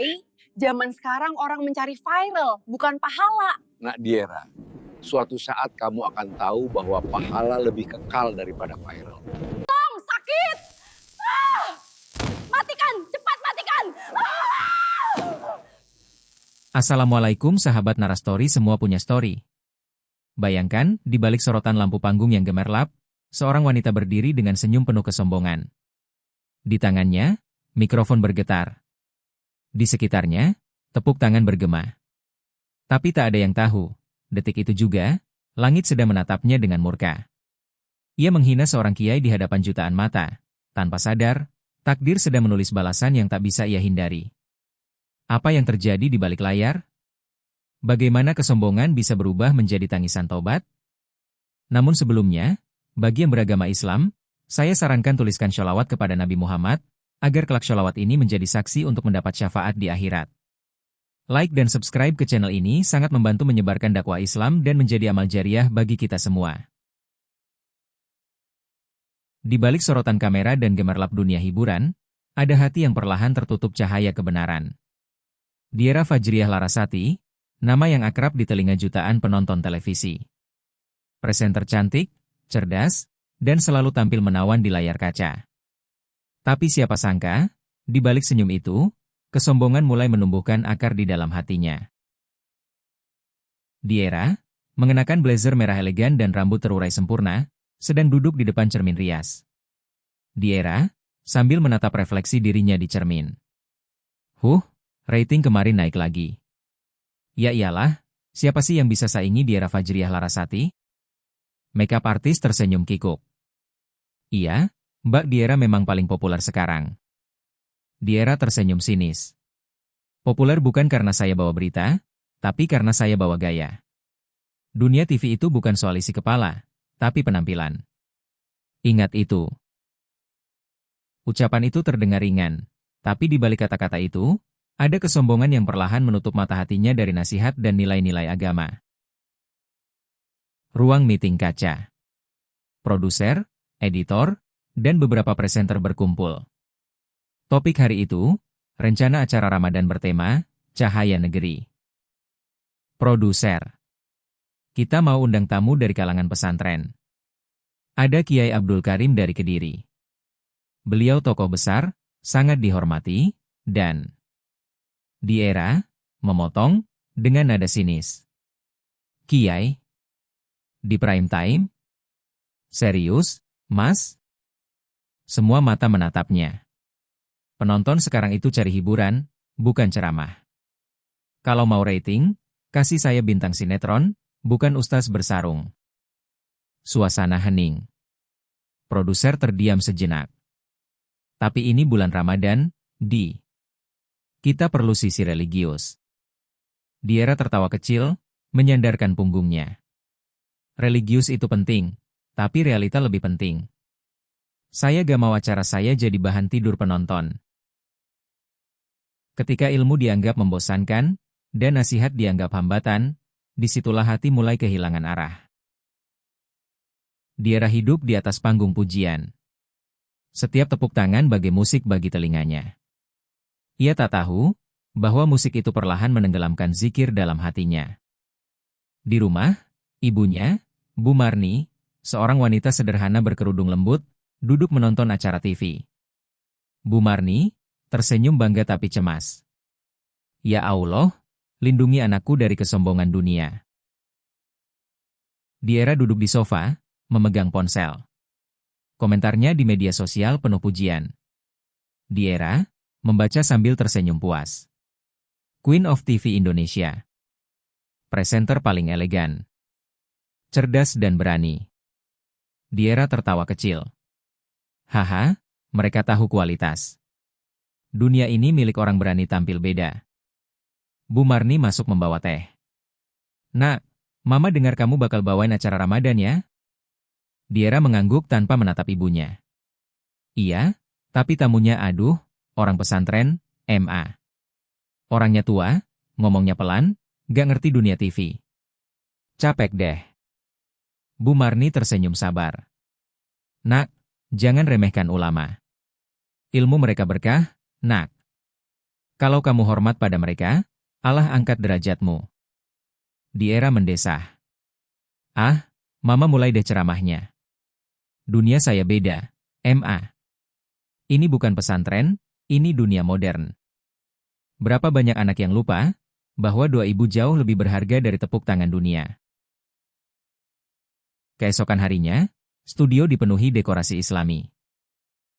Kiai, zaman sekarang orang mencari viral, bukan pahala. Nak Diera, suatu saat kamu akan tahu bahwa pahala lebih kekal daripada viral. Tong, sakit! Ah! Matikan, cepat matikan! Ah! Assalamualaikum sahabat Narastori, semua punya story. Bayangkan, di balik sorotan lampu panggung yang gemerlap, seorang wanita berdiri dengan senyum penuh kesombongan. Di tangannya, mikrofon bergetar. Di sekitarnya, tepuk tangan bergema. Tapi tak ada yang tahu, detik itu juga, langit sedang menatapnya dengan murka. Ia menghina seorang kiai di hadapan jutaan mata. Tanpa sadar, takdir sedang menulis balasan yang tak bisa ia hindari. Apa yang terjadi di balik layar? Bagaimana kesombongan bisa berubah menjadi tangisan taubat? Namun sebelumnya, bagi yang beragama Islam, saya sarankan tuliskan sholawat kepada Nabi Muhammad, agar kelak sholawat ini menjadi saksi untuk mendapat syafaat di akhirat. Like dan subscribe ke channel ini sangat membantu menyebarkan dakwah Islam dan menjadi amal jariah bagi kita semua. Di balik sorotan kamera dan gemerlap dunia hiburan, ada hati yang perlahan tertutup cahaya kebenaran. Diera Fajriah Larasati, nama yang akrab di telinga jutaan penonton televisi. Presenter cantik, cerdas, dan selalu tampil menawan di layar kaca. Tapi siapa sangka, di balik senyum itu, kesombongan mulai menumbuhkan akar di dalam hatinya. Diera, mengenakan blazer merah elegan dan rambut terurai sempurna, sedang duduk di depan cermin rias. Diera, sambil menatap refleksi dirinya di cermin. Rating kemarin naik lagi. Ya iyalah, siapa sih yang bisa saingi Diera Fajriah Larasati? Makeup artis tersenyum kikuk. Iya, Mbak Diera memang paling populer sekarang. Diera tersenyum sinis. Populer bukan karena saya bawa berita, tapi karena saya bawa gaya. Dunia TV itu bukan soal isi kepala, tapi penampilan. Ingat itu. Ucapan itu terdengar ringan, tapi di balik kata-kata itu, ada kesombongan yang perlahan menutup mata hatinya dari nasihat dan nilai-nilai agama. Ruang meeting kaca. Produser, editor, dan beberapa presenter berkumpul. Topik hari itu, rencana acara Ramadan bertema, Cahaya Negeri. Produser. Kita mau undang tamu dari kalangan pesantren. Ada Kiai Abdul Karim dari Kediri. Beliau tokoh besar, sangat dihormati, dan Diera, memotong, dengan nada sinis. Kiai? Di prime time? Serius, Mas? Semua mata menatapnya. Penonton sekarang itu cari hiburan, bukan ceramah. Kalau mau rating, kasih saya bintang sinetron, bukan ustaz bersarung. Suasana hening. Produser terdiam sejenak. Tapi ini bulan Ramadan, kita perlu sisi religius. Diera tertawa kecil, menyandarkan punggungnya. Religius itu penting, tapi realita lebih penting. Saya gak mau acara saya jadi bahan tidur penonton. Ketika ilmu dianggap membosankan, dan nasihat dianggap hambatan, disitulah hati mulai kehilangan arah. Diera hidup di atas panggung pujian. Setiap tepuk tangan bagai musik bagi telinganya. Ia tak tahu, bahwa musik itu perlahan menenggelamkan zikir dalam hatinya. Di rumah, ibunya, Bu Marni, seorang wanita sederhana berkerudung lembut, duduk menonton acara TV. Bu Marni, tersenyum bangga tapi cemas. Ya Allah, lindungi anakku dari kesombongan dunia. Diera duduk di sofa, memegang ponsel. Komentarnya di media sosial penuh pujian. Diera, membaca sambil tersenyum puas. Queen of TV Indonesia. Presenter paling elegan. Cerdas dan berani. Diera tertawa kecil. Haha, mereka tahu kualitas. Dunia ini milik orang berani tampil beda. Bu Marni masuk membawa teh. Nak, Mama dengar kamu bakal bawain acara Ramadan ya? Diera mengangguk tanpa menatap ibunya. Iya, tapi tamunya orang pesantren, MA. Orangnya tua, ngomongnya pelan, gak ngerti dunia TV. Capek deh. Bu Marni tersenyum sabar. Nak, jangan remehkan ulama. Ilmu mereka berkah, nak. Kalau kamu hormat pada mereka, Allah angkat derajatmu. Diera mendesah. Ah, Mama mulai deh ceramahnya. Dunia saya beda, Ma. Ini bukan pesantren, ini dunia modern. Berapa banyak anak yang lupa bahwa doa ibu jauh lebih berharga dari tepuk tangan dunia. Keesokan harinya, studio dipenuhi dekorasi Islami.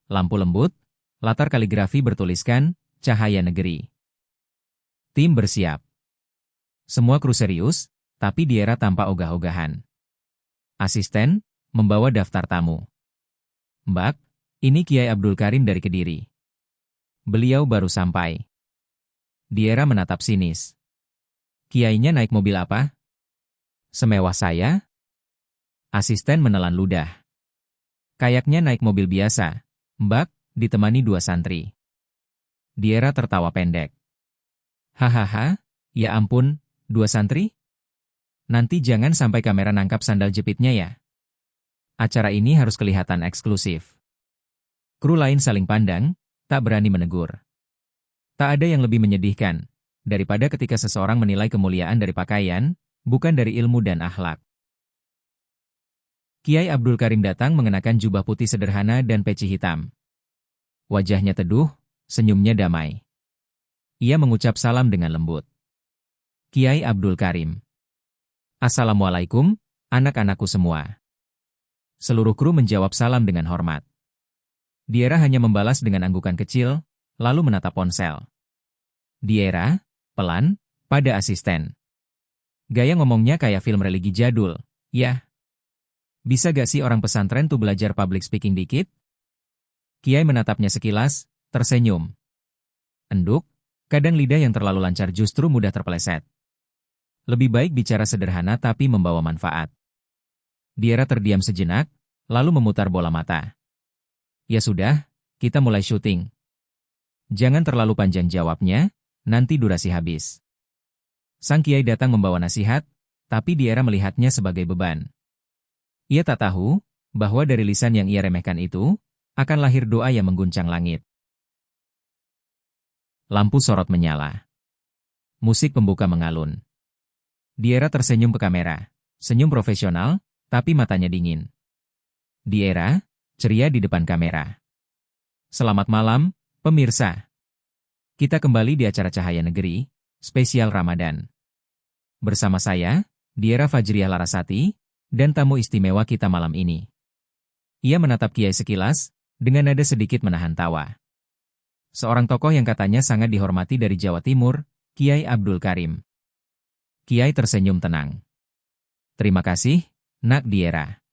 Lampu lembut, latar kaligrafi bertuliskan, Cahaya Negeri. Tim bersiap. Semua kru serius, tapi Diera tanpa ogah-ogahan. Asisten, membawa daftar tamu. Mbak, ini Kiai Abdul Karim dari Kediri. Beliau baru sampai. Diera menatap sinis. Kiainya naik mobil apa? Semewah saya? Asisten menelan ludah. Kayaknya naik mobil biasa. Mbak, ditemani 2 santri. Diera tertawa pendek. Hahaha, ya ampun, 2 santri? Nanti jangan sampai kamera nangkap sandal jepitnya ya. Acara ini harus kelihatan eksklusif. Kru lain saling pandang, tak berani menegur. Tak ada yang lebih menyedihkan daripada ketika seseorang menilai kemuliaan dari pakaian, bukan dari ilmu dan akhlak. Kiai Abdul Karim datang mengenakan jubah putih sederhana dan peci hitam. Wajahnya teduh, senyumnya damai. Ia mengucap salam dengan lembut. Kiai Abdul Karim. Assalamualaikum, anak-anakku semua. Seluruh kru menjawab salam dengan hormat. Diera hanya membalas dengan anggukan kecil, lalu menatap ponsel. Diera, pelan, pada asisten. Gaya ngomongnya kayak film religi jadul, ya. Bisa gak sih orang pesantren tuh belajar public speaking dikit? Kiai menatapnya sekilas, tersenyum. Enduk, kadang lidah yang terlalu lancar justru mudah terpeleset. Lebih baik bicara sederhana tapi membawa manfaat. Diera terdiam sejenak, lalu memutar bola mata. Ya sudah, kita mulai syuting. Jangan terlalu panjang jawabnya, nanti durasi habis. Sang Kiai datang membawa nasihat, tapi Diera melihatnya sebagai beban. Ia tak tahu bahwa dari lisan yang ia remehkan itu, akan lahir doa yang mengguncang langit. Lampu sorot menyala. Musik pembuka mengalun. Diera tersenyum ke kamera. Senyum profesional, tapi matanya dingin. Diera, ceria di depan kamera. Selamat malam, pemirsa. Kita kembali di acara Cahaya Negeri, spesial Ramadan. Bersama saya, Diera Fajriah Larasati, dan tamu istimewa kita malam ini. Ia menatap Kiai sekilas, dengan nada sedikit menahan tawa. Seorang tokoh yang katanya sangat dihormati dari Jawa Timur, Kiai Abdul Karim. Kiai tersenyum tenang. Terima kasih, Nak Diera.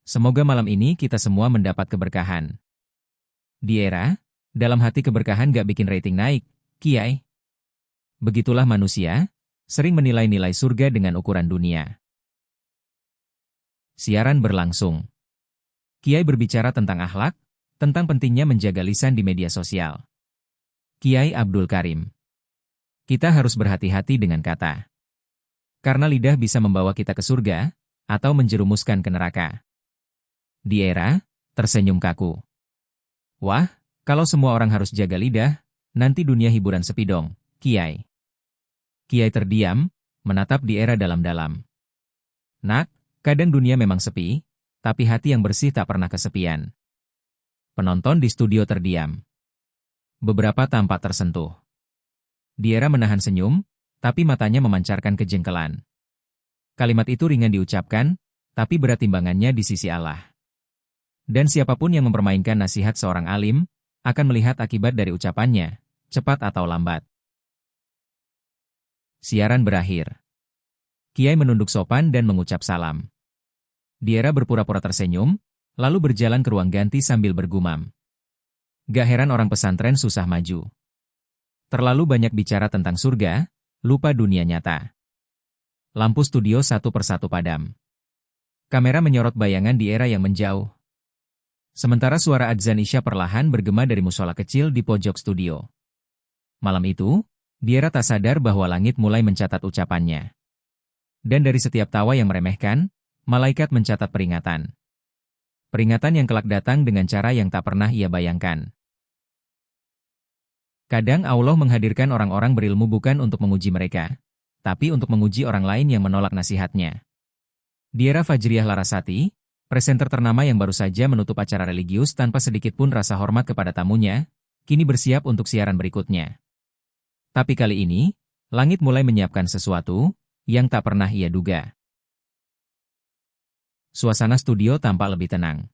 Semoga malam ini kita semua mendapat keberkahan. Diera, dalam hati keberkahan gak bikin rating naik, Kiai. Begitulah manusia, sering menilai-nilai surga dengan ukuran dunia. Siaran berlangsung. Kiai berbicara tentang akhlak, tentang pentingnya menjaga lisan di media sosial. Kiai Abdul Karim. Kita harus berhati-hati dengan kata. Karena lidah bisa membawa kita ke surga, atau menjerumuskan ke neraka. Diera, tersenyum kaku. Wah, kalau semua orang harus jaga lidah, nanti dunia hiburan sepi dong, Kiai. Kiai terdiam, menatap Diera dalam-dalam. Nak, kadang dunia memang sepi, tapi hati yang bersih tak pernah kesepian. Penonton di studio terdiam. Beberapa tampak tersentuh. Diera menahan senyum, tapi matanya memancarkan kejengkelan. Kalimat itu ringan diucapkan, tapi berat timbangannya di sisi Allah. Dan siapapun yang mempermainkan nasihat seorang alim, akan melihat akibat dari ucapannya, cepat atau lambat. Siaran berakhir. Kiai menunduk sopan dan mengucap salam. Diera berpura-pura tersenyum, lalu berjalan ke ruang ganti sambil bergumam. Gak heran orang pesantren susah maju. Terlalu banyak bicara tentang surga, lupa dunia nyata. Lampu studio satu persatu padam. Kamera menyorot bayangan Diera yang menjauh. Sementara suara adzan Isya perlahan bergema dari musola kecil di pojok studio. Malam itu, Diera tak sadar bahwa langit mulai mencatat ucapannya. Dan dari setiap tawa yang meremehkan, malaikat mencatat peringatan. Peringatan yang kelak datang dengan cara yang tak pernah ia bayangkan. Kadang Allah menghadirkan orang-orang berilmu bukan untuk menguji mereka, tapi untuk menguji orang lain yang menolak nasihatnya. Di era Fajriyah Larasati, presenter ternama yang baru saja menutup acara religius tanpa sedikit pun rasa hormat kepada tamunya, kini bersiap untuk siaran berikutnya. Tapi kali ini, langit mulai menyiapkan sesuatu yang tak pernah ia duga. Suasana studio tampak lebih tenang.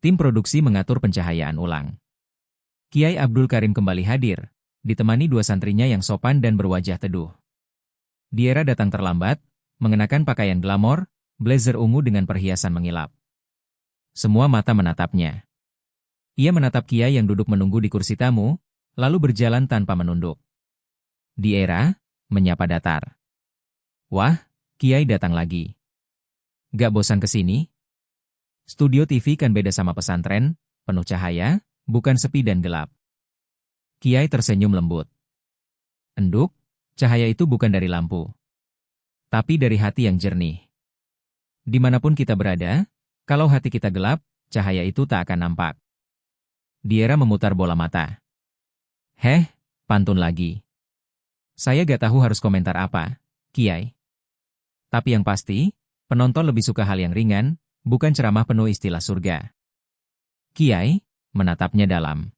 Tim produksi mengatur pencahayaan ulang. Kiai Abdul Karim kembali hadir, ditemani dua santrinya yang sopan dan berwajah teduh. Diera datang terlambat, mengenakan pakaian glamor, blazer ungu dengan perhiasan mengilap. Semua mata menatapnya. Ia menatap Kiai yang duduk menunggu di kursi tamu, lalu berjalan tanpa menunduk. Diera menyapa datar. Wah, Kiai datang lagi. Gak bosan kesini? Studio TV kan beda sama pesantren, penuh cahaya, bukan sepi dan gelap. Kiai tersenyum lembut. Enduk, cahaya itu bukan dari lampu, tapi dari hati yang jernih. Dimanapun kita berada, kalau hati kita gelap, cahaya itu tak akan nampak. Diera memutar bola mata. Heh, pantun lagi. Saya gak tahu harus komentar apa, Kiai. Tapi yang pasti, penonton lebih suka hal yang ringan, bukan ceramah penuh istilah surga. Kiai menatapnya dalam.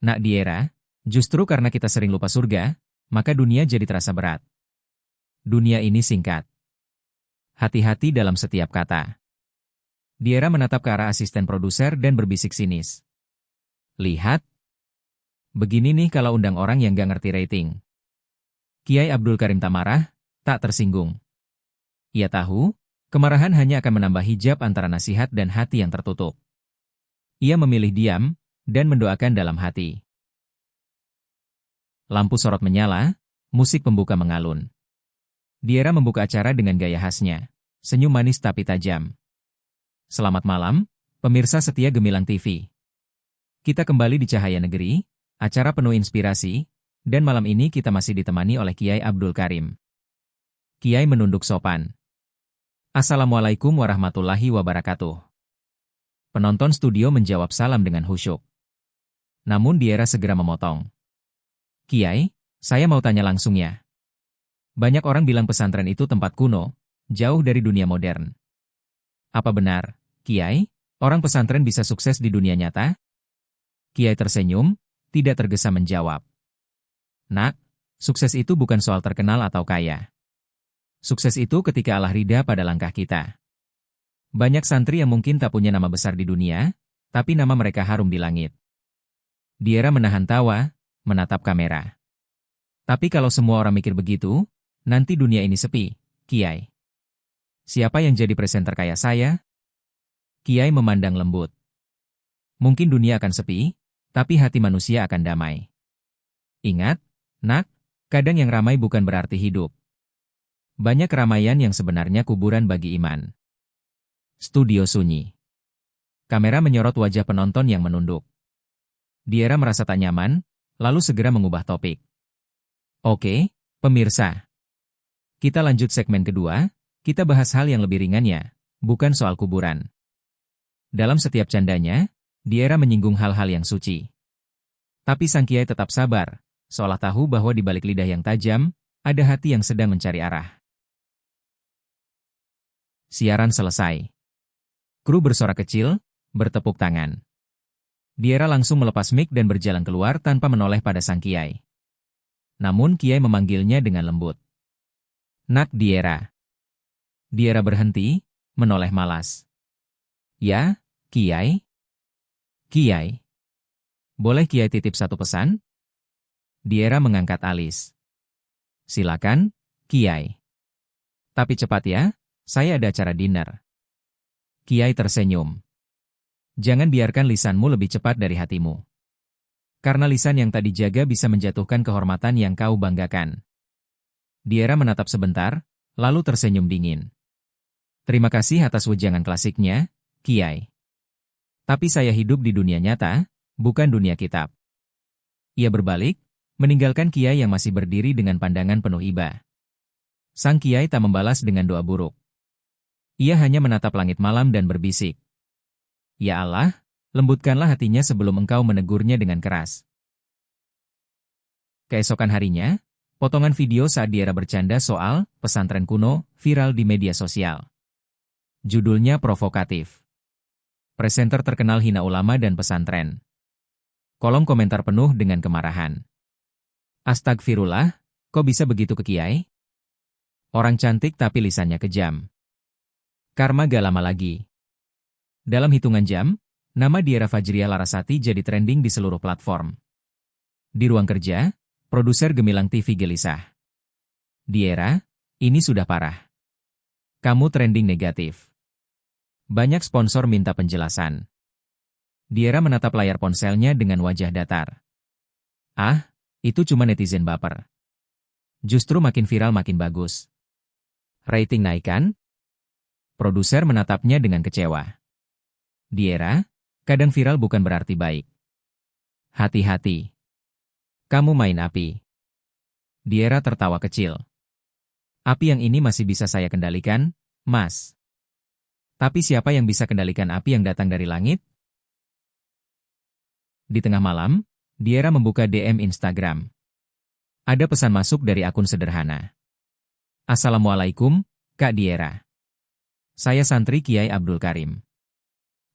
Nak Diera, justru karena kita sering lupa surga, maka dunia jadi terasa berat. Dunia ini singkat. Hati-hati dalam setiap kata. Diera menatap ke arah asisten produser dan berbisik sinis. Lihat. Begini nih kalau undang orang yang gak ngerti rating. Kiai Abdul Karim tak marah, tak tersinggung. Ia tahu, kemarahan hanya akan menambah hijab antara nasihat dan hati yang tertutup. Ia memilih diam, dan mendoakan dalam hati. Lampu sorot menyala, musik pembuka mengalun. Diera membuka acara dengan gaya khasnya, senyum manis tapi tajam. Selamat malam, pemirsa setia Gemilang TV. Kita kembali di Cahaya Negeri, acara penuh inspirasi, dan malam ini kita masih ditemani oleh Kiai Abdul Karim. Kiai menunduk sopan. Assalamualaikum warahmatullahi wabarakatuh. Penonton studio menjawab salam dengan khusyuk. Namun Diera segera memotong. Kiai, saya mau tanya langsung ya. Banyak orang bilang pesantren itu tempat kuno, jauh dari dunia modern. Apa benar, Kiai, orang pesantren bisa sukses di dunia nyata? Kiai tersenyum, tidak tergesa menjawab. Nak, sukses itu bukan soal terkenal atau kaya. Sukses itu ketika Allah ridha pada langkah kita. Banyak santri yang mungkin tak punya nama besar di dunia, tapi nama mereka harum di langit. Diera menahan tawa, menatap kamera. Tapi kalau semua orang mikir begitu, nanti dunia ini sepi, Kiai. Siapa yang jadi presenter kayak saya? Kiai memandang lembut. Mungkin dunia akan sepi, tapi hati manusia akan damai. Ingat, nak, kadang yang ramai bukan berarti hidup. Banyak keramaian yang sebenarnya kuburan bagi iman. Studio sunyi. Kamera menyorot wajah penonton yang menunduk. Diera merasa tak nyaman, lalu segera mengubah topik. Oke, pemirsa. Kita lanjut segmen kedua, kita bahas hal yang lebih ringan ya, bukan soal kuburan. Dalam setiap candanya, Diera menyinggung hal-hal yang suci. Tapi sang Kiai tetap sabar, seolah tahu bahwa di balik lidah yang tajam, ada hati yang sedang mencari arah. Siaran selesai. Kru bersorak kecil, bertepuk tangan. Diera langsung melepas mic dan berjalan keluar tanpa menoleh pada sang Kiai. Namun Kiai memanggilnya dengan lembut. Nak Diera. Diera berhenti, menoleh malas. Ya, Kiai? Kiai. Boleh Kiai titip satu pesan? Diera mengangkat alis. Silakan, Kiai. Tapi cepat ya, saya ada acara dinner. Kiai tersenyum. Jangan biarkan lisanmu lebih cepat dari hatimu. Karena lisan yang tak dijaga bisa menjatuhkan kehormatan yang kau banggakan. Diera menatap sebentar, lalu tersenyum dingin. Terima kasih atas wejangan klasiknya, Kiai. Tapi saya hidup di dunia nyata, bukan dunia kitab. Ia berbalik, meninggalkan Kiai yang masih berdiri dengan pandangan penuh iba. Sang Kiai tak membalas dengan doa buruk. Ia hanya menatap langit malam dan berbisik. Ya Allah, lembutkanlah hatinya sebelum engkau menegurnya dengan keras. Keesokan harinya, potongan video saat Diera bercanda soal pesantren kuno viral di media sosial. Judulnya provokatif. Presenter terkenal hina ulama dan pesantren. Kolom komentar penuh dengan kemarahan. Astagfirullah, kok bisa begitu ke Kiai? Orang cantik tapi lisannya kejam. Karma gak lama lagi. Dalam hitungan jam, nama Diera Fajriah Larasati jadi trending di seluruh platform. Di ruang kerja, produser Gemilang TV gelisah. Diera, ini sudah parah. Kamu trending negatif. Banyak sponsor minta penjelasan. Diera menatap layar ponselnya dengan wajah datar. Ah, itu cuma netizen baper. Justru makin viral makin bagus. Rating naik kan? Produser menatapnya dengan kecewa. Diera, kadang viral bukan berarti baik. Hati-hati. Kamu main api. Diera tertawa kecil. Api yang ini masih bisa saya kendalikan, Mas. Tapi siapa yang bisa kendalikan api yang datang dari langit? Di tengah malam, Diera membuka DM Instagram. Ada pesan masuk dari akun sederhana. Assalamualaikum, Kak Diera. Saya santri Kiai Abdul Karim.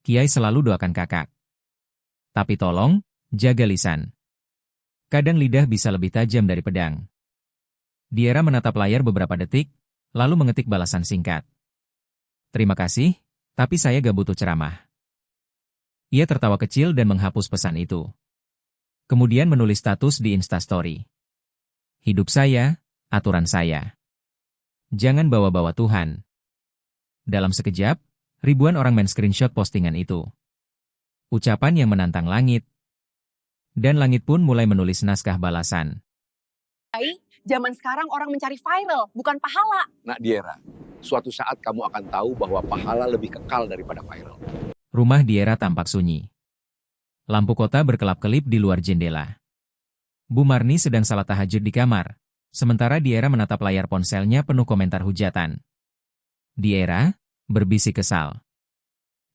Kiai selalu doakan kakak. Tapi tolong, jaga lisan. Kadang lidah bisa lebih tajam dari pedang. Diera menatap layar beberapa detik, lalu mengetik balasan singkat. Terima kasih, tapi saya gak butuh ceramah. Ia tertawa kecil dan menghapus pesan itu. Kemudian menulis status di Instastory. Hidup saya, aturan saya. Jangan bawa-bawa Tuhan. Dalam sekejap, ribuan orang main screenshot postingan itu. Ucapan yang menantang langit. Dan langit pun mulai menulis naskah balasan. Zaman sekarang orang mencari viral, bukan pahala. Nak Diera, suatu saat kamu akan tahu bahwa pahala lebih kekal daripada viral. Rumah Diera tampak sunyi. Lampu kota berkelap-kelip di luar jendela. Bu Marni sedang salat tahajud di kamar, sementara Diera menatap layar ponselnya penuh komentar hujatan. Diera, berbisik kesal.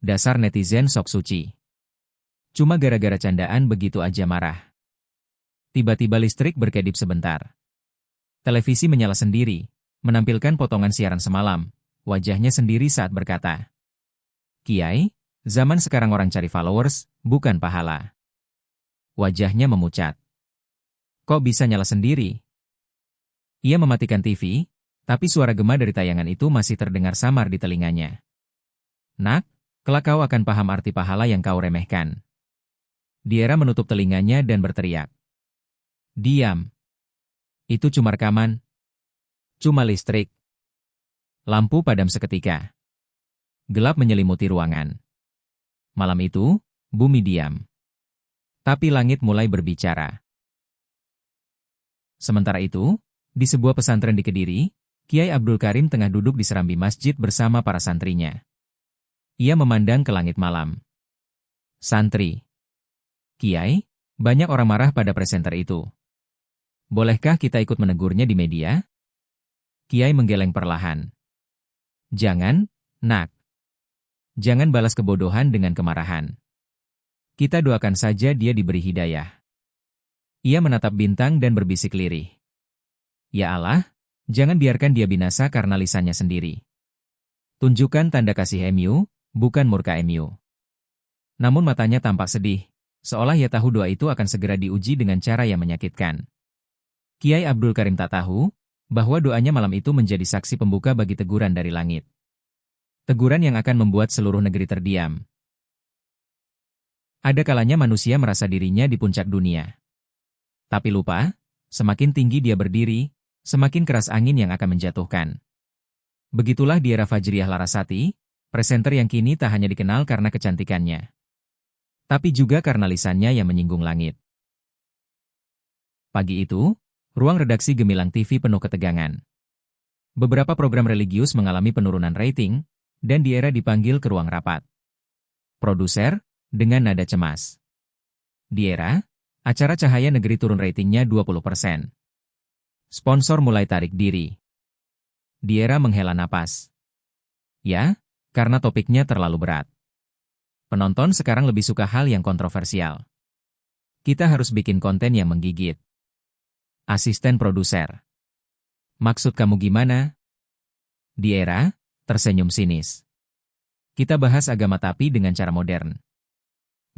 Dasar netizen sok suci. Cuma gara-gara candaan begitu aja marah. Tiba-tiba listrik berkedip sebentar. Televisi menyala sendiri, menampilkan potongan siaran semalam, wajahnya sendiri saat berkata, Kiai, zaman sekarang orang cari followers, bukan pahala. Wajahnya memucat. Kok bisa nyala sendiri? Ia mematikan TV, tapi suara gema dari tayangan itu masih terdengar samar di telinganya. Nak, kelak kau akan paham arti pahala yang kau remehkan. Diera menutup telinganya dan berteriak. Diam. Itu cuma rekaman. Cuma listrik. Lampu padam seketika. Gelap menyelimuti ruangan. Malam itu, bumi diam. Tapi langit mulai berbicara. Sementara itu, di sebuah pesantren di Kediri, Kiai Abdul Karim tengah duduk di serambi masjid bersama para santrinya. Ia memandang ke langit malam. Santri. Kiai, banyak orang marah pada presenter itu. Bolehkah kita ikut menegurnya di media? Kiai menggeleng perlahan. Jangan, Nak. Jangan balas kebodohan dengan kemarahan. Kita doakan saja dia diberi hidayah. Ia menatap bintang dan berbisik lirih. Ya Allah, jangan biarkan dia binasa karena lisannya sendiri. Tunjukkan tanda kasih MU, bukan murka MU. Namun matanya tampak sedih, seolah ia tahu doa itu akan segera diuji dengan cara yang menyakitkan. Kiai Abdul Karim tak tahu bahwa doanya malam itu menjadi saksi pembuka bagi teguran dari langit. Teguran yang akan membuat seluruh negeri terdiam. Ada kalanya manusia merasa dirinya di puncak dunia. Tapi lupa, semakin tinggi dia berdiri, semakin keras angin yang akan menjatuhkan. Begitulah Diera Fajriah Larasati, presenter yang kini tak hanya dikenal karena kecantikannya, tapi juga karena lisannya yang menyinggung langit. Pagi itu, ruang redaksi Gemilang TV penuh ketegangan. Beberapa program religius mengalami penurunan rating, dan Diera dipanggil ke ruang rapat. Produser, dengan nada cemas. Diera, acara Cahaya Negeri turun ratingnya 20%. Sponsor mulai tarik diri. Diera menghela napas. Ya, karena topiknya terlalu berat. Penonton sekarang lebih suka hal yang kontroversial. Kita harus bikin konten yang menggigit. Asisten produser. Maksud kamu gimana? Diera tersenyum sinis. Kita bahas agama tapi dengan cara modern.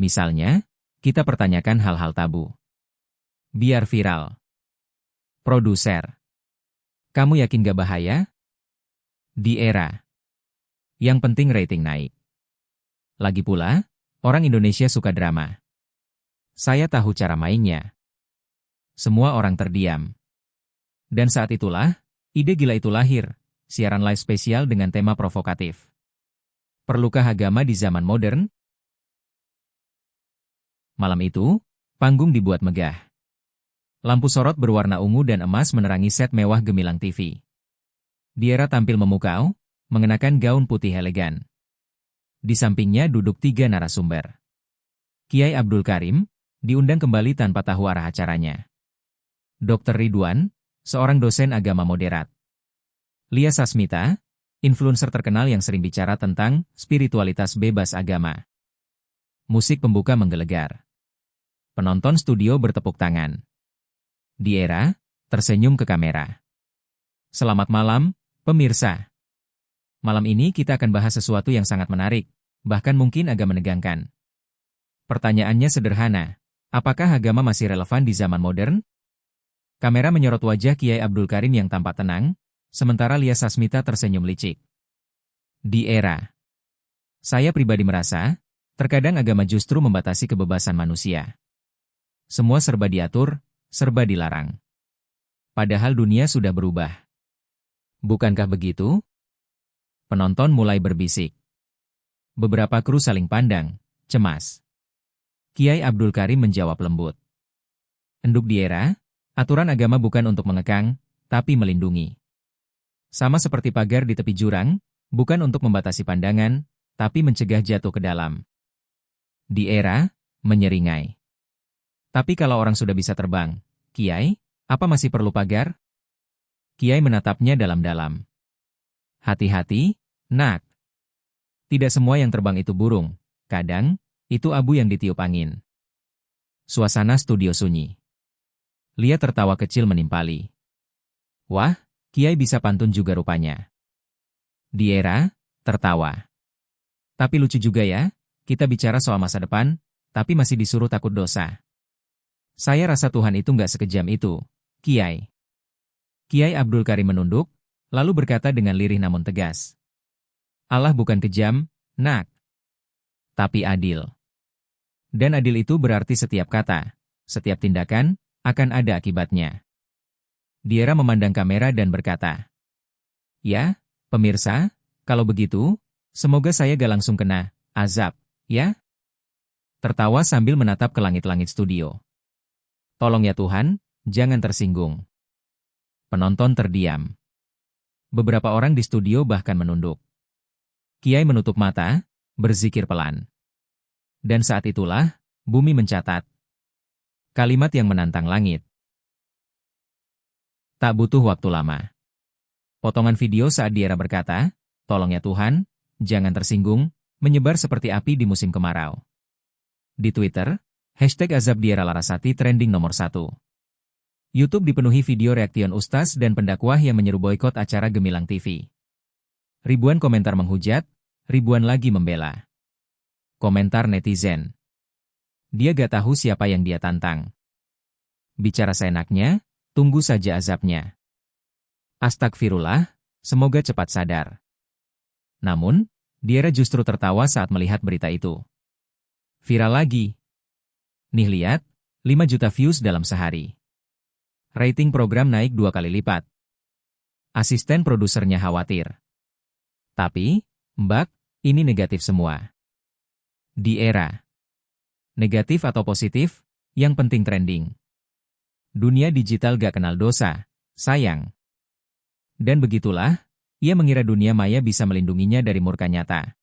Misalnya, kita pertanyakan hal-hal tabu. Biar viral. Produser. Kamu yakin gak bahaya? Diera. Yang penting rating naik. Lagi pula, orang Indonesia suka drama. Saya tahu cara mainnya. Semua orang terdiam. Dan saat itulah, ide gila itu lahir, siaran live spesial dengan tema provokatif. Perlukah agama di zaman modern? Malam itu, panggung dibuat megah. Lampu sorot berwarna ungu dan emas menerangi set mewah gemilang TV. Diera tampil memukau, mengenakan gaun putih elegan. Di sampingnya duduk 3 narasumber. Kiai Abdul Karim, diundang kembali tanpa tahu arah acaranya. Dr. Ridwan, seorang dosen agama moderat. Lia Sasmita, influencer terkenal yang sering bicara tentang spiritualitas bebas agama. Musik pembuka menggelegar. Penonton studio bertepuk tangan. Diera tersenyum ke kamera. Selamat malam, pemirsa. Malam ini kita akan bahas sesuatu yang sangat menarik, bahkan mungkin agak menegangkan. Pertanyaannya sederhana, apakah agama masih relevan di zaman modern? Kamera menyorot wajah Kiai Abdul Karim yang tampak tenang, sementara Lia Sasmita tersenyum licik. Diera. Saya pribadi merasa, terkadang agama justru membatasi kebebasan manusia. Semua serba diatur, serba dilarang. Padahal dunia sudah berubah. Bukankah begitu? Penonton mulai berbisik. Beberapa kru saling pandang, cemas. Kiai Abdul Karim menjawab lembut. Enduk Diera, aturan agama bukan untuk mengekang, tapi melindungi. Sama seperti pagar di tepi jurang, bukan untuk membatasi pandangan, tapi mencegah jatuh ke dalam. Diera menyeringai. Tapi kalau orang sudah bisa terbang, Kiai, apa masih perlu pagar? Kiai menatapnya dalam-dalam. Hati-hati, nak. Tidak semua yang terbang itu burung, kadang, itu abu yang ditiup angin. Suasana studio sunyi. Lia tertawa kecil menimpali. Wah, Kiai bisa pantun juga rupanya. Diera tertawa. Tapi lucu juga ya, kita bicara soal masa depan, tapi masih disuruh takut dosa. Saya rasa Tuhan itu nggak sekejam itu, Kiai. Kiai Abdul Karim menunduk, lalu berkata dengan lirih namun tegas. Allah bukan kejam, nak. Tapi adil. Dan adil itu berarti setiap kata, setiap tindakan, akan ada akibatnya. Diera memandang kamera dan berkata, ya, pemirsa, kalau begitu, semoga saya gak langsung kena azab, ya? Tertawa sambil menatap ke langit-langit studio. Tolong ya Tuhan, jangan tersinggung. Penonton terdiam. Beberapa orang di studio bahkan menunduk. Kiai menutup mata, berzikir pelan. Dan saat itulah, bumi mencatat. Kalimat yang menantang langit. Tak butuh waktu lama. Potongan video saat Diera berkata, tolong ya Tuhan, jangan tersinggung, menyebar seperti api di musim kemarau. Di Twitter, hashtag Azab Diera Larasati trending nomor 1. YouTube dipenuhi video reaction ustaz dan pendakwah yang menyeru boikot acara Gemilang TV. Ribuan komentar menghujat, ribuan lagi membela. Komentar netizen. Dia gak tahu siapa yang dia tantang. Bicara seenaknya, tunggu saja azabnya. Astagfirullah, semoga cepat sadar. Namun, Diera justru tertawa saat melihat berita itu. Viral lagi. Nih lihat, 5 juta views dalam sehari. Rating program naik 2 kali lipat. Asisten produsernya khawatir. Tapi, Mbak, ini negatif semua. Diera. Negatif atau positif, yang penting trending. Dunia digital gak kenal dosa, sayang. Dan begitulah, ia mengira dunia maya bisa melindunginya dari murka nyata.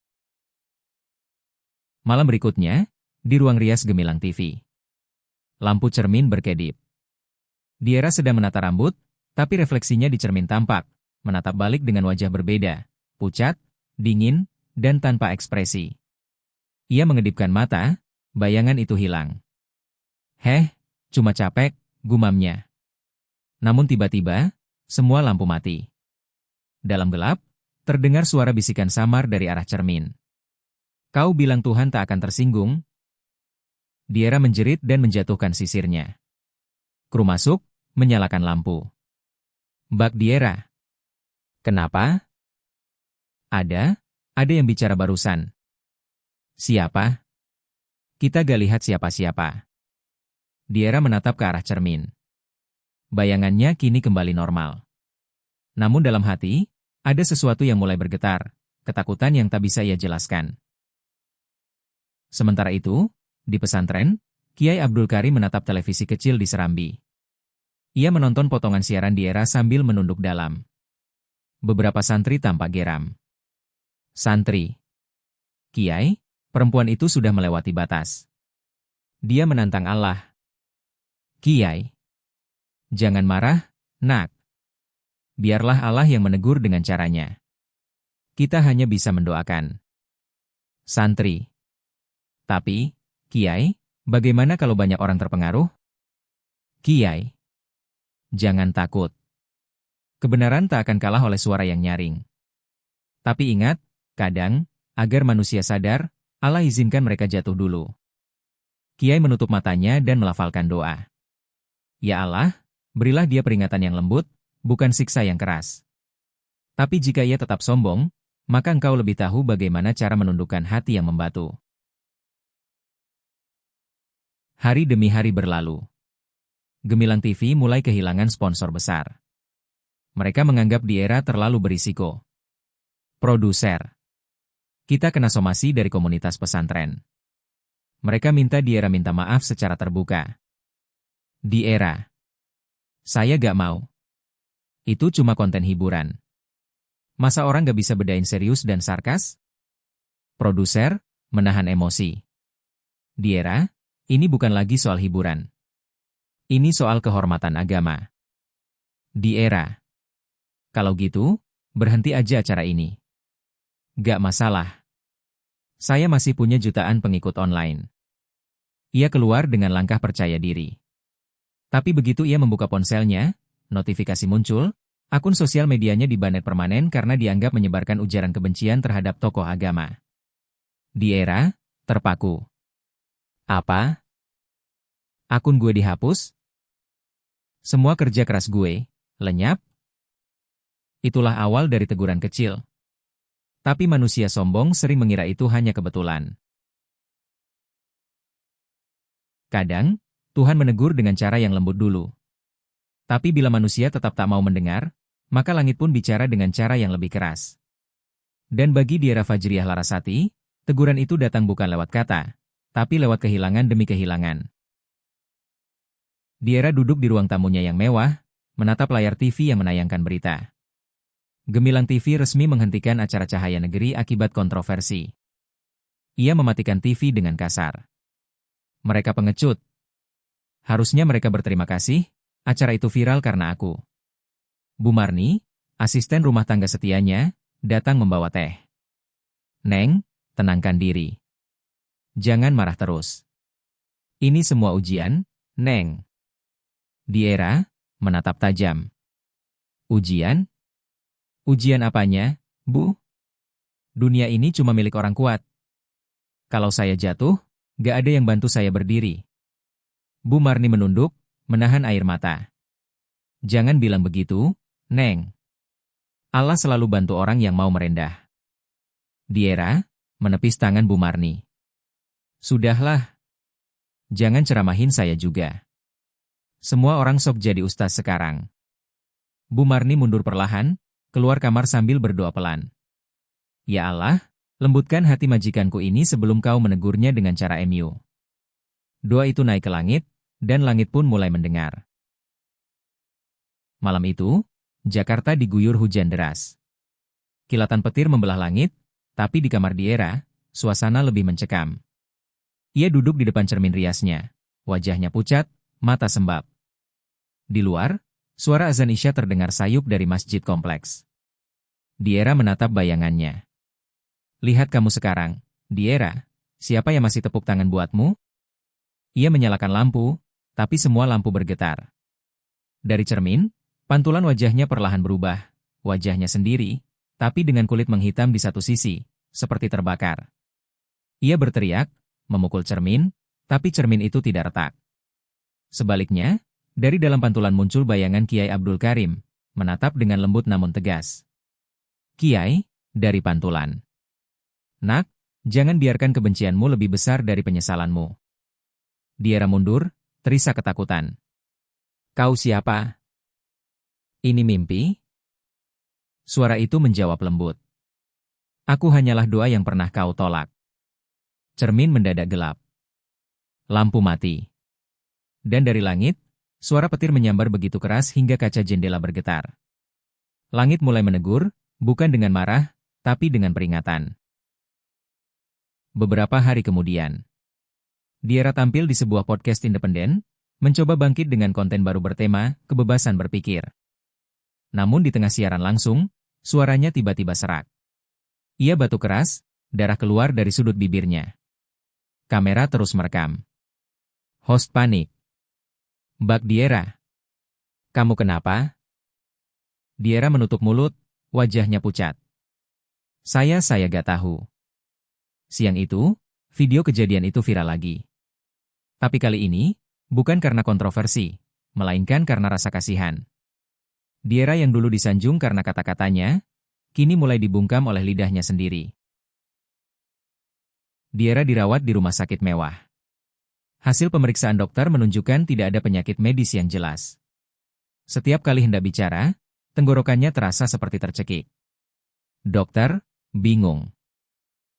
Malam berikutnya, di ruang rias Gemilang TV. Lampu cermin berkedip. Diera sedang menata rambut, tapi refleksinya di cermin tampak, menatap balik dengan wajah berbeda, pucat, dingin, dan tanpa ekspresi. Ia mengedipkan mata, bayangan itu hilang. Cuma capek, gumamnya. Namun tiba-tiba, semua lampu mati. Dalam gelap, terdengar suara bisikan samar dari arah cermin. Kau bilang Tuhan tak akan tersinggung? Diera menjerit dan menjatuhkan sisirnya. Kru masuk, menyalakan lampu. Mbak Diera. Kenapa? Ada yang bicara barusan. Siapa? Kita gak lihat siapa-siapa. Diera menatap ke arah cermin. Bayangannya kini kembali normal. Namun dalam hati, ada sesuatu yang mulai bergetar, ketakutan yang tak bisa ia jelaskan. Sementara itu, di pesantren, Kiai Abdul Karim menatap televisi kecil di Serambi. Ia menonton potongan siaran Diera sambil menunduk dalam. Beberapa santri tampak geram. Santri. Kiai, perempuan itu sudah melewati batas. Dia menantang Allah. Kiai. Jangan marah, nak. Biarlah Allah yang menegur dengan caranya. Kita hanya bisa mendoakan. Santri. Tapi, Kiai, bagaimana kalau banyak orang terpengaruh? Kiai. Jangan takut. Kebenaran tak akan kalah oleh suara yang nyaring. Tapi ingat, kadang, agar manusia sadar, Allah izinkan mereka jatuh dulu. Kiai menutup matanya dan melafalkan doa. Ya Allah, berilah dia peringatan yang lembut, bukan siksa yang keras. Tapi jika ia tetap sombong, maka engkau lebih tahu bagaimana cara menundukkan hati yang membatu. Hari demi hari berlalu. Gemilang TV mulai kehilangan sponsor besar. Mereka menganggap Diera terlalu berisiko. Produser. Kita kena somasi dari komunitas pesantren. Mereka minta Diera minta maaf secara terbuka. Diera. Saya gak mau. Itu cuma konten hiburan. Masa orang gak bisa bedain serius dan sarkas? Produser, menahan emosi. Diera, ini bukan lagi soal hiburan. Ini soal kehormatan agama. Diera. Kalau gitu, berhenti aja acara ini. Gak masalah. Saya masih punya jutaan pengikut online. Ia keluar dengan langkah percaya diri. Tapi begitu ia membuka ponselnya, notifikasi muncul, akun sosial medianya dibanet permanen karena dianggap menyebarkan ujaran kebencian terhadap tokoh agama. Diera, terpaku. Apa? Akun gue dihapus? Semua kerja keras gue, lenyap? Itulah awal dari teguran kecil. Tapi manusia sombong sering mengira itu hanya kebetulan. Kadang, Tuhan menegur dengan cara yang lembut dulu. Tapi bila manusia tetap tak mau mendengar, maka langit pun bicara dengan cara yang lebih keras. Dan bagi Diera Fajriah Larasati, teguran itu datang bukan lewat kata, tapi lewat kehilangan demi kehilangan. Diera duduk di ruang tamunya yang mewah, menatap layar TV yang menayangkan berita. Gemilang TV resmi menghentikan acara Cahaya Negeri akibat kontroversi. Ia mematikan TV dengan kasar. Mereka pengecut. Harusnya mereka berterima kasih, acara itu viral karena aku. Bu Marni, asisten rumah tangga setianya, datang membawa teh. Neng, tenangkan diri. Jangan marah terus. Ini semua ujian, Neng. Diera, menatap tajam. Ujian? Ujian apanya, Bu? Dunia ini cuma milik orang kuat. Kalau saya jatuh, gak ada yang bantu saya berdiri. Bu Marni menunduk, menahan air mata. Jangan bilang begitu, Neng. Allah selalu bantu orang yang mau merendah. Diera, menepis tangan Bu Marni. Sudahlah. Jangan ceramahin saya juga. Semua orang sok jadi ustaz sekarang. Bu Marni mundur perlahan, keluar kamar sambil berdoa pelan. Ya Allah, lembutkan hati majikanku ini sebelum kau menegurnya dengan cara MU. Doa itu naik ke langit, dan langit pun mulai mendengar. Malam itu, Jakarta diguyur hujan deras. Kilatan petir membelah langit, tapi di kamar Diera, suasana lebih mencekam. Ia duduk di depan cermin riasnya, wajahnya pucat, mata sembab. Di luar, suara azan Isya terdengar sayup dari masjid kompleks. Diera menatap bayangannya. Lihat kamu sekarang, Diera, siapa yang masih tepuk tangan buatmu? Ia menyalakan lampu, tapi semua lampu bergetar. Dari cermin, pantulan wajahnya perlahan berubah. Wajahnya sendiri, tapi dengan kulit menghitam di satu sisi, seperti terbakar. Ia berteriak, memukul cermin, tapi cermin itu tidak retak. Sebaliknya, dari dalam pantulan muncul bayangan Kiai Abdul Karim, menatap dengan lembut namun tegas. Kiai, dari pantulan. Nak, jangan biarkan kebencianmu lebih besar dari penyesalanmu. Diera mundur, terisak ketakutan. Kau siapa? Ini mimpi? Suara itu menjawab lembut. Aku hanyalah doa yang pernah kau tolak. Cermin mendadak gelap. Lampu mati. Dan dari langit, suara petir menyambar begitu keras hingga kaca jendela bergetar. Langit mulai menegur, bukan dengan marah, tapi dengan peringatan. Beberapa hari kemudian, Diera tampil di sebuah podcast independen, mencoba bangkit dengan konten baru bertema kebebasan berpikir. Namun di tengah siaran langsung, suaranya tiba-tiba serak. Ia batuk keras, darah keluar dari sudut bibirnya. Kamera terus merekam. Host panik. Mbak Diera. Kamu kenapa? Diera menutup mulut, wajahnya pucat. Saya gak tahu. Siang itu, video kejadian itu viral lagi. Tapi kali ini, bukan karena kontroversi, melainkan karena rasa kasihan. Diera yang dulu disanjung karena kata-katanya, kini mulai dibungkam oleh lidahnya sendiri. Diera dirawat di rumah sakit mewah. Hasil pemeriksaan dokter menunjukkan tidak ada penyakit medis yang jelas. Setiap kali hendak bicara, tenggorokannya terasa seperti tercekik. Dokter bingung.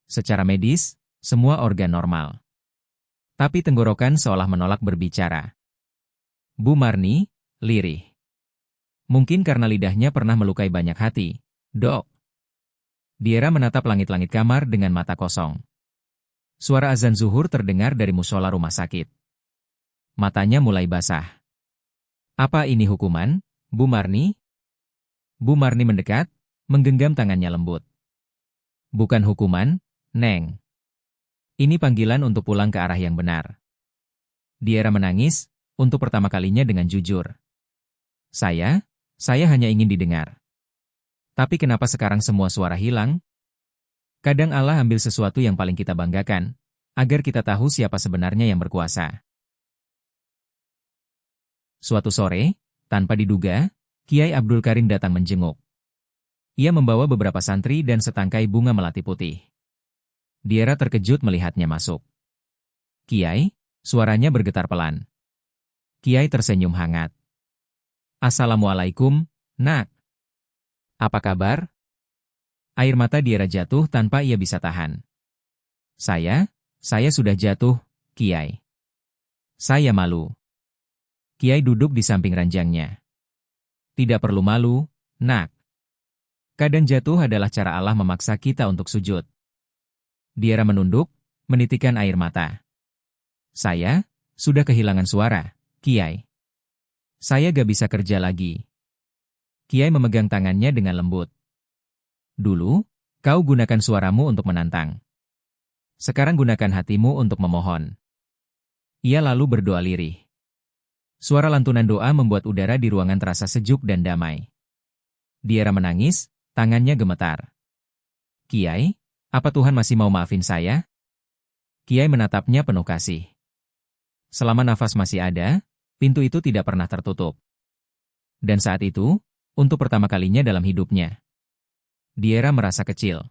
Secara medis, semua organ normal. Tapi tenggorokan seolah menolak berbicara. Bu Marni, lirih. Mungkin karena lidahnya pernah melukai banyak hati, Dok. Diera menatap langit-langit kamar dengan mata kosong. Suara azan zuhur terdengar dari musola rumah sakit. Matanya mulai basah. Apa ini hukuman, Bu Marni? Bu Marni mendekat, menggenggam tangannya lembut. Bukan hukuman, Neng. Ini panggilan untuk pulang ke arah yang benar. Diera menangis, untuk pertama kalinya dengan jujur. Saya hanya ingin didengar. Tapi kenapa sekarang semua suara hilang? Kadang Allah ambil sesuatu yang paling kita banggakan, agar kita tahu siapa sebenarnya yang berkuasa. Suatu sore, tanpa diduga, Kiai Abdul Karim datang menjenguk. Ia membawa beberapa santri dan setangkai bunga melati putih. Diera terkejut melihatnya masuk. Kiai, suaranya bergetar pelan. Kiai tersenyum hangat. Assalamualaikum, Nak. Apa kabar? Air mata Diera jatuh tanpa ia bisa tahan. Saya sudah jatuh, Kiai. Saya malu. Kiai duduk di samping ranjangnya. Tidak perlu malu, Nak. Kadang jatuh adalah cara Allah memaksa kita untuk sujud. Diera menunduk, menitikkan air mata. Saya sudah kehilangan suara, Kiai. Saya gak bisa kerja lagi. Kiai memegang tangannya dengan lembut. Dulu, kau gunakan suaramu untuk menantang. Sekarang gunakan hatimu untuk memohon. Ia lalu berdoa lirih. Suara lantunan doa membuat udara di ruangan terasa sejuk dan damai. Diera menangis, tangannya gemetar. Kiai, apa Tuhan masih mau maafin saya? Kiai menatapnya penuh kasih. Selama nafas masih ada, pintu itu tidak pernah tertutup. Dan saat itu, untuk pertama kalinya dalam hidupnya, Diera merasa kecil.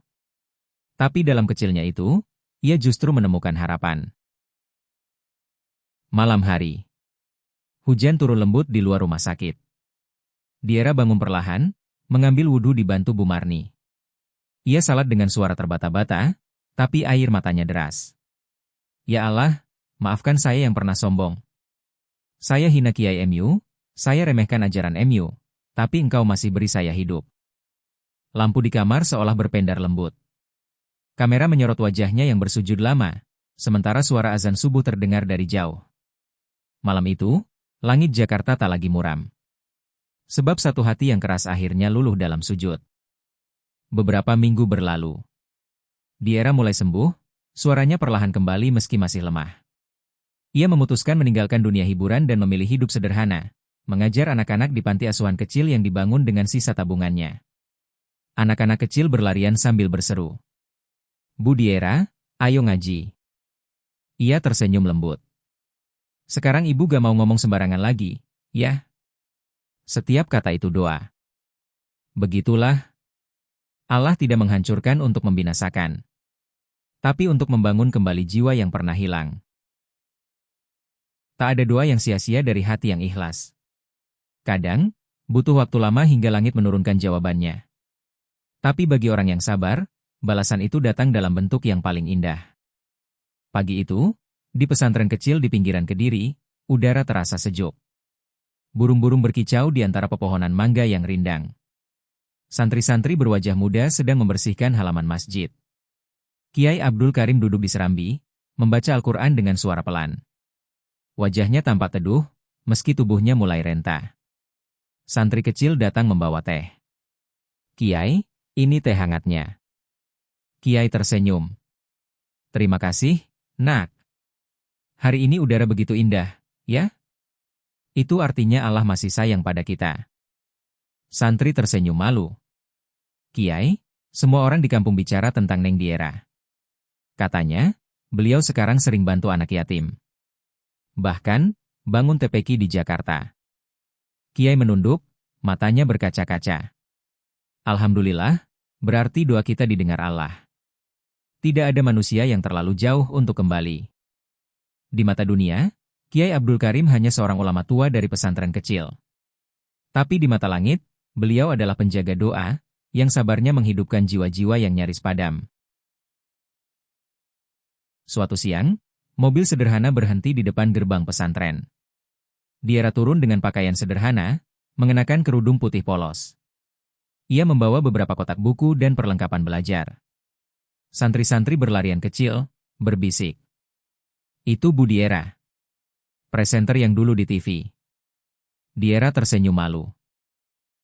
Tapi dalam kecilnya itu, ia justru menemukan harapan. Malam hari. Hujan turun lembut di luar rumah sakit. Diera bangun perlahan, mengambil wudhu dibantu Bu Marni. Ia salat dengan suara terbata-bata, tapi air matanya deras. Ya Allah, maafkan saya yang pernah sombong. Saya hina Kiai MU, saya remehkan ajaran MU, tapi engkau masih beri saya hidup. Lampu di kamar seolah berpendar lembut. Kamera menyorot wajahnya yang bersujud lama, sementara suara azan subuh terdengar dari jauh. Malam itu, langit Jakarta tak lagi muram. Sebab satu hati yang keras akhirnya luluh dalam sujud. Beberapa minggu berlalu. Diera mulai sembuh, suaranya perlahan kembali meski masih lemah. Ia memutuskan meninggalkan dunia hiburan dan memilih hidup sederhana, mengajar anak-anak di panti asuhan kecil yang dibangun dengan sisa tabungannya. Anak-anak kecil berlarian sambil berseru, "Bu Diera, ayo ngaji." Ia tersenyum lembut. "Sekarang ibu gak mau ngomong sembarangan lagi, ya?" Setiap kata itu doa. Begitulah, Allah tidak menghancurkan untuk membinasakan, tapi untuk membangun kembali jiwa yang pernah hilang. Tak ada doa yang sia-sia dari hati yang ikhlas. Kadang, butuh waktu lama hingga langit menurunkan jawabannya. Tapi bagi orang yang sabar, balasan itu datang dalam bentuk yang paling indah. Pagi itu, di pesantren kecil di pinggiran Kediri, udara terasa sejuk. Burung-burung berkicau di antara pepohonan mangga yang rindang. Santri-santri berwajah muda sedang membersihkan halaman masjid. Kiai Abdul Karim duduk di serambi, membaca Al-Quran dengan suara pelan. Wajahnya tampak teduh, meski tubuhnya mulai renta. Santri kecil datang membawa teh. "Kiai, ini teh hangatnya." Kiai tersenyum. "Terima kasih, Nak. Hari ini udara begitu indah, ya? Itu artinya Allah masih sayang pada kita." Santri tersenyum malu. "Kiai, semua orang di kampung bicara tentang Neng Diera. Katanya, beliau sekarang sering bantu anak yatim. Bahkan, bangun TPQ di Jakarta." Kiai menunduk, matanya berkaca-kaca. "Alhamdulillah, berarti doa kita didengar Allah. Tidak ada manusia yang terlalu jauh untuk kembali." Di mata dunia, Kiai Abdul Karim hanya seorang ulama tua dari pesantren kecil. Tapi di mata langit, beliau adalah penjaga doa, yang sabarnya menghidupkan jiwa-jiwa yang nyaris padam. Suatu siang, mobil sederhana berhenti di depan gerbang pesantren. Diera turun dengan pakaian sederhana, mengenakan kerudung putih polos. Ia membawa beberapa kotak buku dan perlengkapan belajar. Santri-santri berlarian kecil, berbisik, "Itu Bu Diera, presenter yang dulu di TV." Diera tersenyum malu.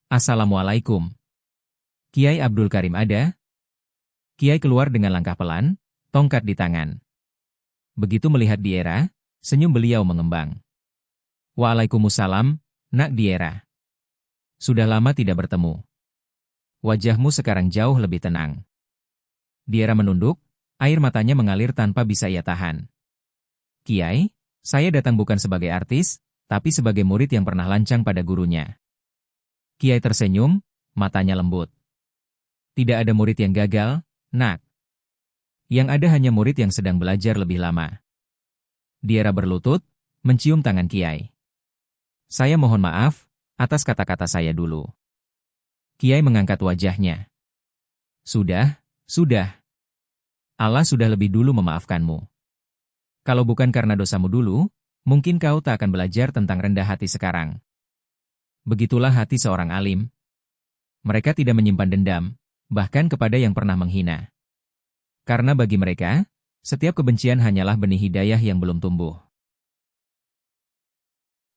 "Assalamualaikum. Kiai Abdul Karim ada?" Kiai keluar dengan langkah pelan, tongkat di tangan. Begitu melihat Diera, senyum beliau mengembang. "Waalaikumsalam, Nak Diera. Sudah lama tidak bertemu. Wajahmu sekarang jauh lebih tenang." Diera menunduk, air matanya mengalir tanpa bisa ia tahan. "Kiai, saya datang bukan sebagai artis, tapi sebagai murid yang pernah lancang pada gurunya." Kiai tersenyum, matanya lembut. "Tidak ada murid yang gagal, Nak. Yang ada hanya murid yang sedang belajar lebih lama." Diera berlutut, mencium tangan Kiai. "Saya mohon maaf, atas kata-kata saya dulu." Kiai mengangkat wajahnya. Sudah. Allah sudah lebih dulu memaafkanmu. Kalau bukan karena dosamu dulu, mungkin kau tak akan belajar tentang rendah hati sekarang." Begitulah hati seorang alim. Mereka tidak menyimpan dendam, bahkan kepada yang pernah menghina. Karena bagi mereka, setiap kebencian hanyalah benih hidayah yang belum tumbuh.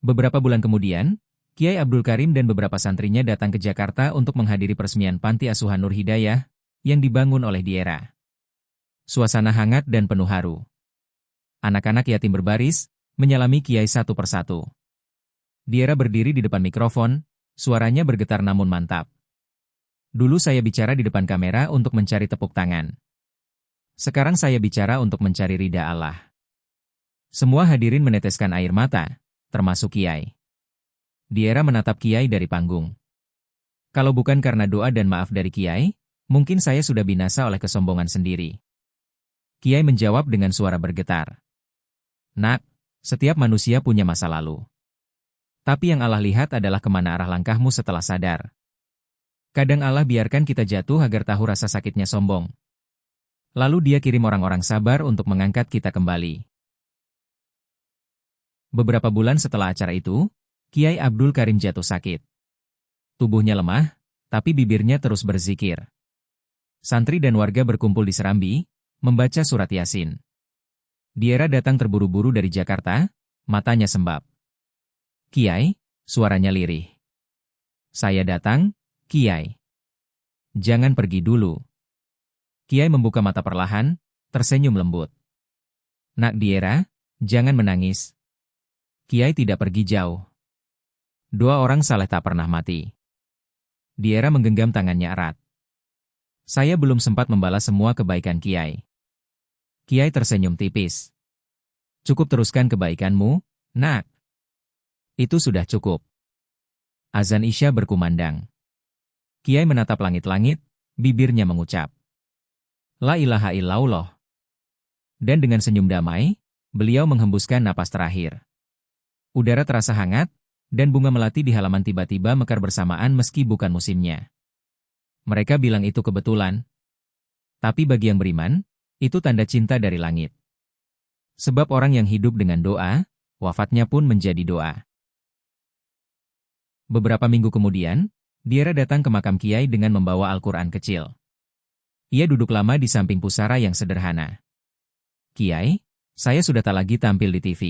Beberapa bulan kemudian, Kiai Abdul Karim dan beberapa santrinya datang ke Jakarta untuk menghadiri peresmian Panti Asuhan Nur Hidayah yang dibangun oleh Diera. Suasana hangat dan penuh haru. Anak-anak yatim berbaris, menyalami Kiai satu persatu. Diera berdiri di depan mikrofon, suaranya bergetar namun mantap. "Dulu saya bicara di depan kamera untuk mencari tepuk tangan. Sekarang saya bicara untuk mencari ridha Allah." Semua hadirin meneteskan air mata, termasuk Kiai. Diera menatap Kiai dari panggung. "Kalau bukan karena doa dan maaf dari Kiai, mungkin saya sudah binasa oleh kesombongan sendiri." Kiai menjawab dengan suara bergetar. "Nak, setiap manusia punya masa lalu. Tapi yang Allah lihat adalah kemana arah langkahmu setelah sadar. Kadang Allah biarkan kita jatuh agar tahu rasa sakitnya sombong. Lalu Dia kirim orang-orang sabar untuk mengangkat kita kembali." Beberapa bulan setelah acara itu, Kiai Abdul Karim jatuh sakit. Tubuhnya lemah, tapi bibirnya terus berzikir. Santri dan warga berkumpul di serambi, membaca surat Yasin. Diera datang terburu-buru dari Jakarta, matanya sembab. "Kiai," suaranya lirih. "Saya datang, Kiai. Jangan pergi dulu." Kiai membuka mata perlahan, tersenyum lembut. "Nak Diera, jangan menangis. Kiai tidak pergi jauh. Dua orang saleh tak pernah mati. Diera menggenggam tangannya erat. Saya belum sempat membalas semua kebaikan Kiai. Kiai tersenyum tipis. Cukup teruskan kebaikanmu, nak. Itu sudah cukup. Azan Isya berkumandang. Kiai menatap langit-langit, bibirnya mengucap, La ilaha illallah. Dan dengan senyum damai, beliau menghembuskan napas terakhir. Udara terasa hangat, dan bunga melati di halaman tiba-tiba mekar bersamaan meski bukan musimnya. Mereka bilang itu kebetulan. Tapi bagi yang beriman, itu tanda cinta dari langit. Sebab orang yang hidup dengan doa, wafatnya pun menjadi doa. Beberapa minggu kemudian, Diera datang ke makam Kiai dengan membawa Al-Quran kecil. Ia duduk lama di samping pusara yang sederhana. Kiai, saya sudah tak lagi tampil di TV.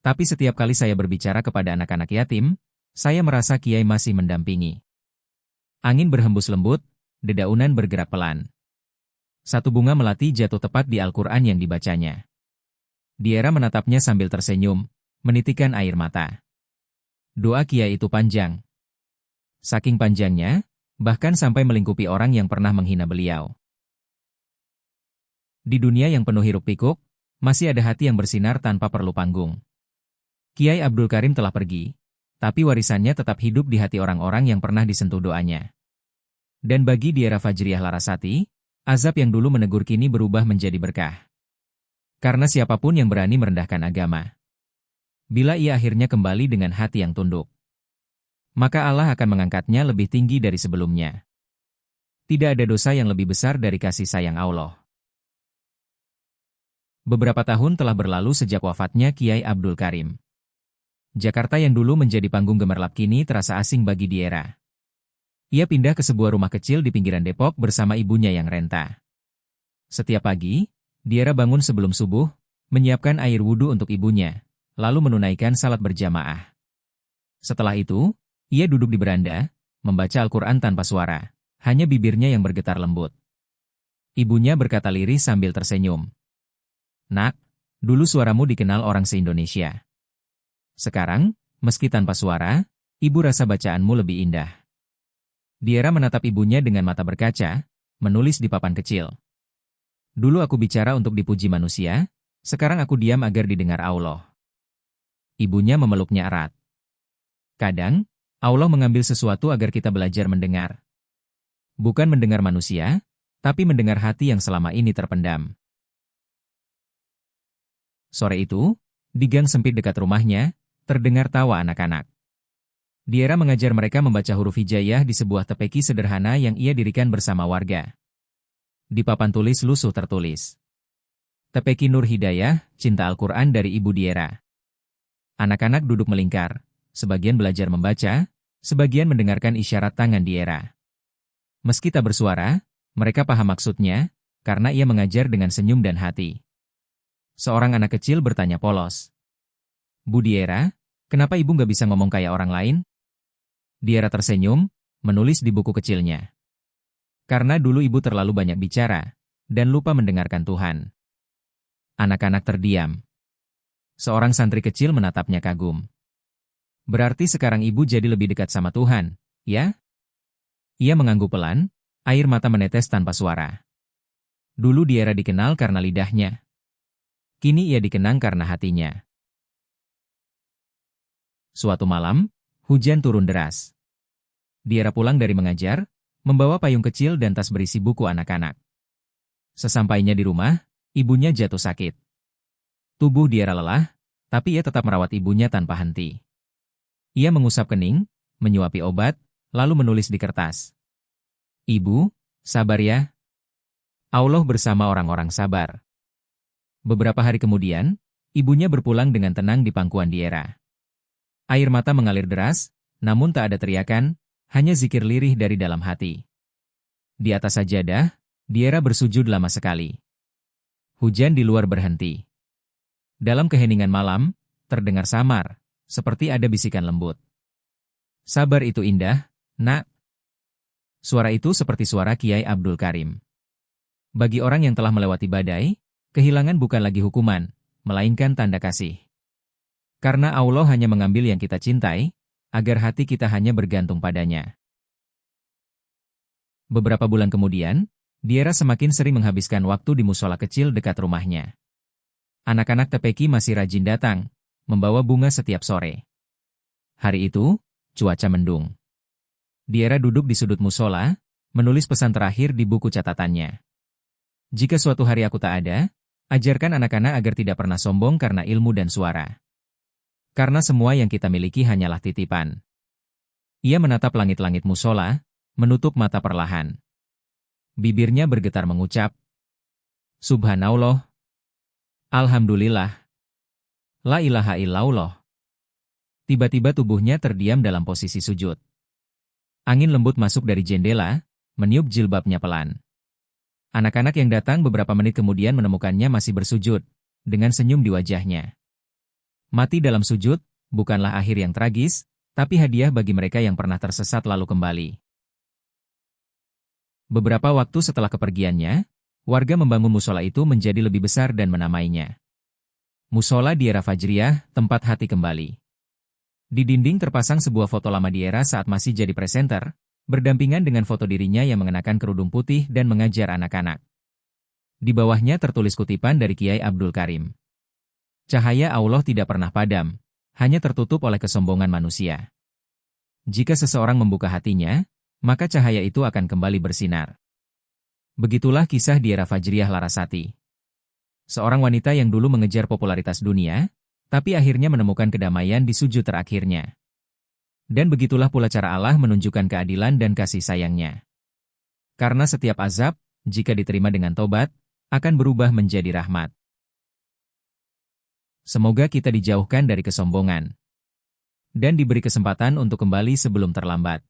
Tapi setiap kali saya berbicara kepada anak-anak yatim, saya merasa Kiai masih mendampingi. Angin berhembus lembut, dedaunan bergerak pelan. Satu bunga melati jatuh tepat di Al-Quran yang dibacanya. Diera menatapnya sambil tersenyum, menitikkan air mata. Doa Kiai itu panjang. Saking panjangnya, bahkan sampai melingkupi orang yang pernah menghina beliau. Di dunia yang penuh hiruk-pikuk, masih ada hati yang bersinar tanpa perlu panggung. Kiai Abdul Karim telah pergi, tapi warisannya tetap hidup di hati orang-orang yang pernah disentuh doanya. Dan bagi Diera Fajriah Larasati, azab yang dulu menegur kini berubah menjadi berkah. Karena siapapun yang berani merendahkan agama, bila ia akhirnya kembali dengan hati yang tunduk, maka Allah akan mengangkatnya lebih tinggi dari sebelumnya. Tidak ada dosa yang lebih besar dari kasih sayang Allah. Beberapa tahun telah berlalu sejak wafatnya Kiai Abdul Karim. Jakarta yang dulu menjadi panggung gemerlap kini terasa asing bagi Diera. Ia pindah ke sebuah rumah kecil di pinggiran Depok bersama ibunya yang renta. Setiap pagi, Diera bangun sebelum subuh, menyiapkan air wudhu untuk ibunya, lalu menunaikan salat berjamaah. Setelah itu, ia duduk di beranda, membaca Al-Quran tanpa suara, hanya bibirnya yang bergetar lembut. Ibunya berkata lirih sambil tersenyum. Nak, dulu suaramu dikenal orang se-Indonesia. Sekarang, meski tanpa suara, ibu rasa bacaanmu lebih indah. Diera menatap ibunya dengan mata berkaca, menulis di papan kecil. Dulu aku bicara untuk dipuji manusia, sekarang aku diam agar didengar Allah. Ibunya memeluknya erat. Kadang, Allah mengambil sesuatu agar kita belajar mendengar. Bukan mendengar manusia, tapi mendengar hati yang selama ini terpendam. Sore itu, di gang sempit dekat rumahnya, terdengar tawa anak-anak. Diera mengajar mereka membaca huruf hijaiyah di sebuah tepeki sederhana yang ia dirikan bersama warga. Di papan tulis lusuh tertulis, Tepeki Nur Hidayah, Cinta Al-Quran dari Ibu Diera. Anak-anak duduk melingkar, sebagian belajar membaca, sebagian mendengarkan isyarat tangan Diera. Meski tak bersuara, mereka paham maksudnya, karena ia mengajar dengan senyum dan hati. Seorang anak kecil bertanya polos, Bu Diera, kenapa ibu nggak bisa ngomong kayak orang lain? Diera tersenyum, menulis di buku kecilnya. Karena dulu ibu terlalu banyak bicara, dan lupa mendengarkan Tuhan. Anak-anak terdiam. Seorang santri kecil menatapnya kagum. Berarti sekarang ibu jadi lebih dekat sama Tuhan, ya? Ia mengangguk pelan, air mata menetes tanpa suara. Dulu Diera dikenal karena lidahnya. Kini ia dikenang karena hatinya. Suatu malam, hujan turun deras. Diera pulang dari mengajar, membawa payung kecil dan tas berisi buku anak-anak. Sesampainya di rumah, ibunya jatuh sakit. Tubuh Diera lelah, tapi ia tetap merawat ibunya tanpa henti. Ia mengusap kening, menyuapi obat, lalu menulis di kertas. Ibu, sabar ya. Allah bersama orang-orang sabar. Beberapa hari kemudian, ibunya berpulang dengan tenang di pangkuan Diera. Air mata mengalir deras, namun tak ada teriakan, hanya zikir lirih dari dalam hati. Di atas sajadah, Diera bersujud lama sekali. Hujan di luar berhenti. Dalam keheningan malam, terdengar samar, seperti ada bisikan lembut. Sabar itu indah, nak. Suara itu seperti suara Kiai Abdul Karim. Bagi orang yang telah melewati badai, kehilangan bukan lagi hukuman, melainkan tanda kasih. Karena Allah hanya mengambil yang kita cintai, agar hati kita hanya bergantung padanya. Beberapa bulan kemudian, Diera semakin sering menghabiskan waktu di musola kecil dekat rumahnya. Anak-anak Tepeki masih rajin datang, membawa bunga setiap sore. Hari itu, cuaca mendung. Diera duduk di sudut musola, menulis pesan terakhir di buku catatannya. Jika suatu hari aku tak ada, ajarkan anak-anak agar tidak pernah sombong karena ilmu dan suara. Karena semua yang kita miliki hanyalah titipan. Ia menatap langit-langit musola, menutup mata perlahan. Bibirnya bergetar mengucap, Subhanallah, Alhamdulillah, La ilaha illallah. Tiba-tiba tubuhnya terdiam dalam posisi sujud. Angin lembut masuk dari jendela, meniup jilbabnya pelan. Anak-anak yang datang beberapa menit kemudian menemukannya masih bersujud, dengan senyum di wajahnya. Mati dalam sujud, bukanlah akhir yang tragis, tapi hadiah bagi mereka yang pernah tersesat lalu kembali. Beberapa waktu setelah kepergiannya, warga membangun musola itu menjadi lebih besar dan menamainya Musola Diera Fajriyah, tempat hati kembali. Di dinding terpasang sebuah foto lama Diera saat masih jadi presenter, berdampingan dengan foto dirinya yang mengenakan kerudung putih dan mengajar anak-anak. Di bawahnya tertulis kutipan dari Kiai Abdul Karim. Cahaya Allah tidak pernah padam, hanya tertutup oleh kesombongan manusia. Jika seseorang membuka hatinya, maka cahaya itu akan kembali bersinar. Begitulah kisah Diera Fajriyah Larasati. Seorang wanita yang dulu mengejar popularitas dunia, tapi akhirnya menemukan kedamaian di sujud terakhirnya. Dan begitulah pula cara Allah menunjukkan keadilan dan kasih sayangnya. Karena setiap azab, jika diterima dengan tobat, akan berubah menjadi rahmat. Semoga kita dijauhkan dari kesombongan dan diberi kesempatan untuk kembali sebelum terlambat.